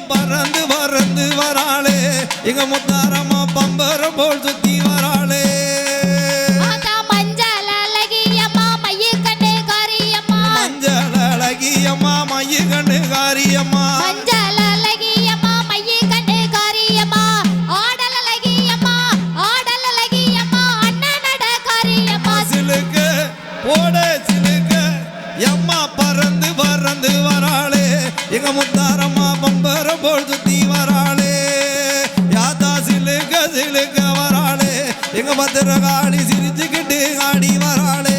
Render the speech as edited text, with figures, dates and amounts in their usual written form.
பறந்து பறந்து வராளே எங்க முத்தாரம்மா பம்பரம் போல் சுத்தி வராளே மஞ்சள் அழகியம்மா மைய கண்ணு காரியம்மா மஞ்சள் அழகியம்மா மைய கண்ணு காரியம்மா மஞ்சள் அழகியம்மா மைய கண்ணு காரியம்மா ஆடல் அழகியம்மா அண்ணன் நட காரியம்மா சிலுக்கு போட சிலுக்கு எம்மா பறந்து பறந்து வராளே எங்க முத்தாரம்மா பம்பரம் போல் சுத்தி வராளே யாத்தா சிலுக்க சிலுக்க வராளே எங்க பத்திரகாளி சிரிச்சுக்கிட்டு ஆடி வராளே